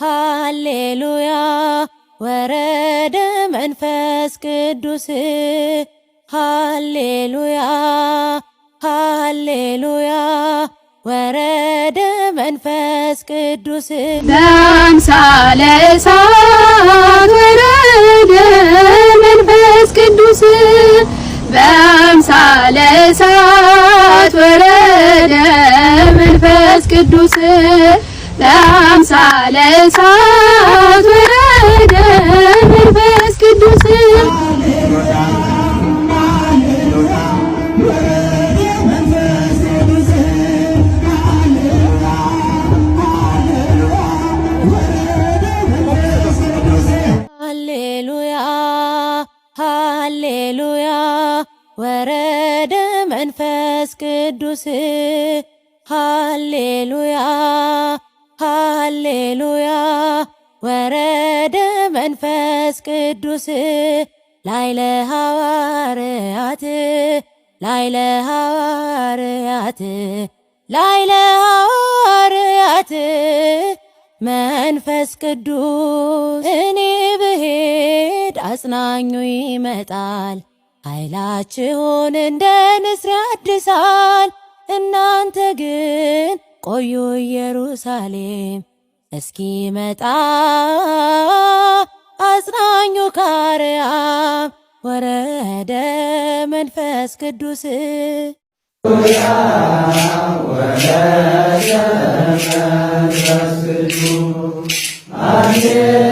ሃሌሉያ ወረደ መንፈስ ቅዱስ ሃሌሉያ ሃሌሉያ ወረደ መንፈስ ቅዱስ በአምሳለ እሳት ወረደ መንፈስ ቅዱስ በአምሳለ እሳት ወረደ መንፈስ ቅዱስ በአምሳለ እሳት ወረደ መንፈስ ቅዱስ ሃሌሉያ ሃሌሉያ ወረደ መንፈስ ቅዱስ ሃሌሉያ ሃሌሉያ ወረደ መንፈስ ቅዱስ ላይለ ሐዋርያት ላይለ ሐዋርያት ላይለ ሐዋርያት መንፈስ ቅዱስ እኔ ብሄድ አጽናኙ ይመጣል ኃይላችሁን እንደ ንስር ያድሳል እናንተ ግን ቆዩ ኢየሩሳሌም እስኪመጣ አጽናኙ ከአርያም ወረደ መንፈስ ቅዱስ ወረደ መንፈስ ቅዱስ ሃሌሉያ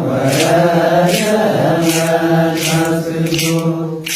ወረደ መንፈስ ቅዱስ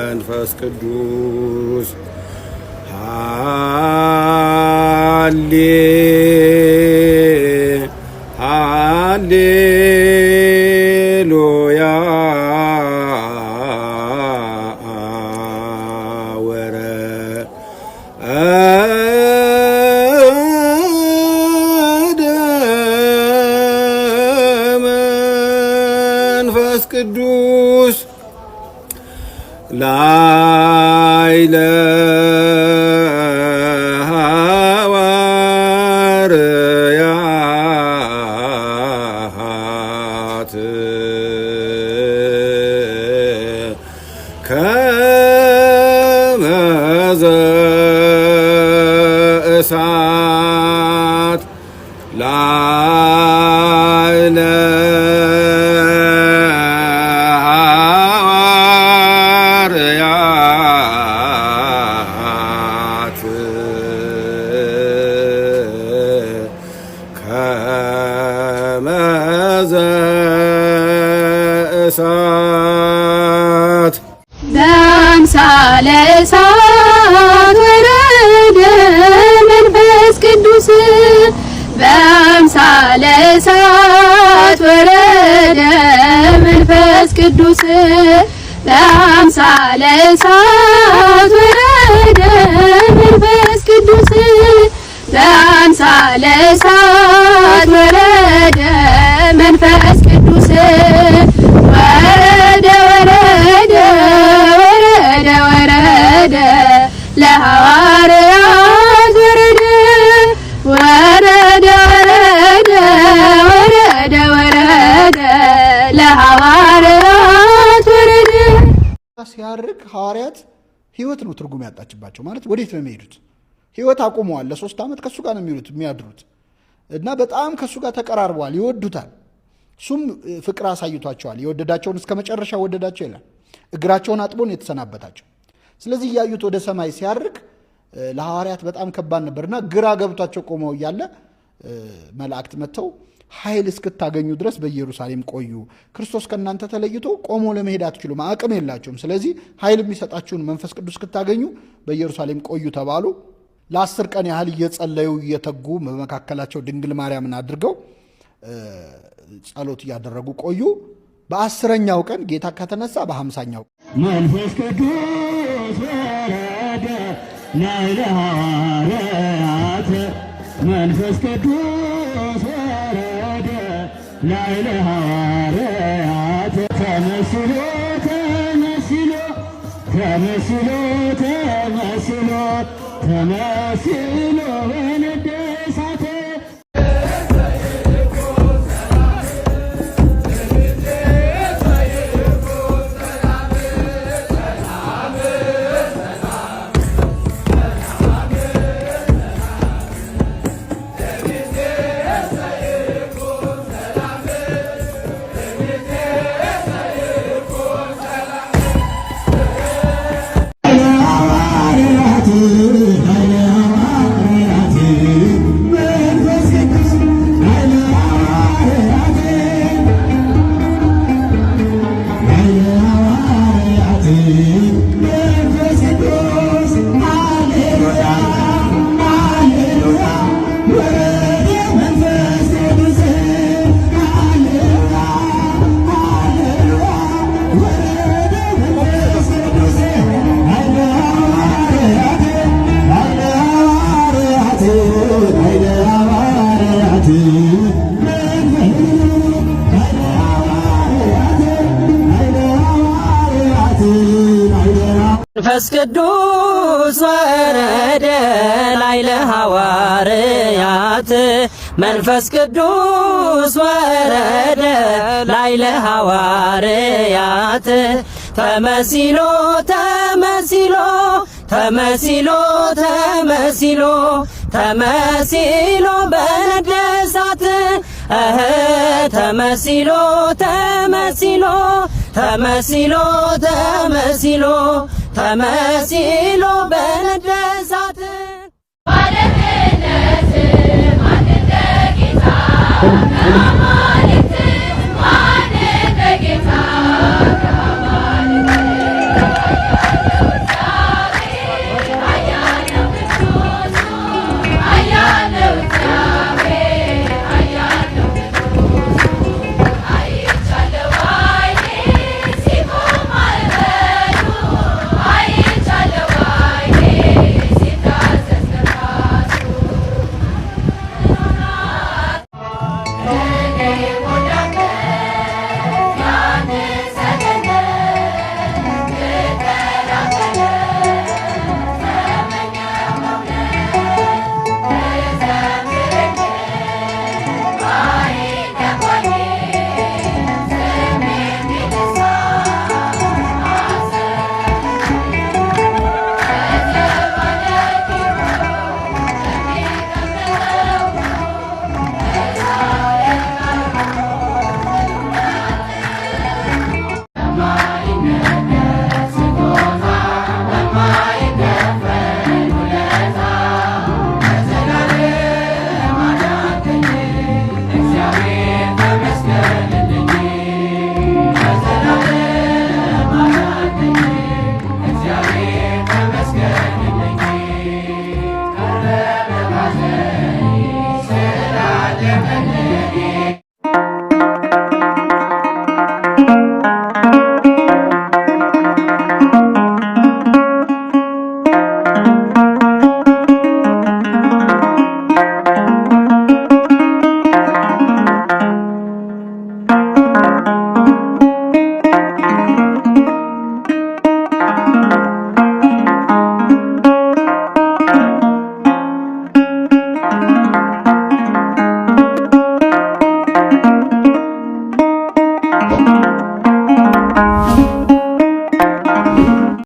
መንፈስ ቅዱስ ሃሌሉያ ወረደ መንፈስ ቅዱስ ላይለ ሐዋርያት ከመ ዘእሳት ላይለ እሳት ወረደ መንፈስ ቅዱስ በአምሳለ እሳት ወረደ መንፈስ ቅዱስ በአምሳለ እሳት ወረደ መንፈስ ቅዱስ በአምሳለ እሳት ወረደ መንፈስ ቅዱስ ወረደ ወረደ ወረደ ወረደ ለሐዋርያት ወረደ ወረደ ወረደ ወረደ ወረደ ለሐዋርያት ወረደ። ሲያርግ ሐዋርያት ህይወት ነው ትርጉም ያጣችባቸው። ማለት ወዴት ነው የሚሄዱት? ህይወት አቁመዋል። ለ3 ዓመት ከሱ ጋር ነው የሚያድሩት እና በጣም ከሱ ጋር ተቀራርበዋል፣ ይወዱታል። እሱም ፍቅር አሳይቷቸዋል። የወደዳቸውን እስከ መጨረሻ ወደዳቸው ይላል። እግራቸውን አጥቦን የተሰናበታቸው። ስለዚህ እያዩት ወደ ሰማይ ሲያርግ ለሐዋርያት በጣም ከባድ ነበርና ግራ ገብቷቸው ቆመው እያለ መላእክት መጥተው ኃይል እስክታገኙ ድረስ በኢየሩሳሌም ቆዩ፣ ክርስቶስ ከእናንተ ተለይቶ ቆሞ ለመሄድ አትችሉም፣ አቅም የላቸውም። ስለዚህ ኃይል የሚሰጣችሁን መንፈስ ቅዱስ እስክታገኙ በኢየሩሳሌም ቆዩ ተባሉ። ለ10 ቀን ያህል እየጸለዩ እየተጉ በመካከላቸው ድንግል ማርያምን አድርገው ጸሎት እያደረጉ ቆዩ። በ10ኛው ቀን ጌታ ከተነሳ በ50ኛው መንፈስ ቅዱስ ወረደ ላዕለ ሐዋርያት መንፈስ ቅዱስ ወረደ ላዕለ ሐዋርያት ተመስሎ ተመስሎ ተመስሎ ተመስሎ ተመስሎ በነደ እሳት መንፈስ ቅዱስ ወረደ ላዕለ ሐዋርያት መንፈስ ቅዱስ ወረደ ላዕለ ሐዋርያት ተመሲሎ ተመሲሎ ተመሲሎ ተመሲሎ ተመሲሎ በነደ እሳት ተመሲሎ ተመሲሎ ተመሲሎ ተመሲሎ ተመሲሎ በነደ እሳት Hey, ወረደ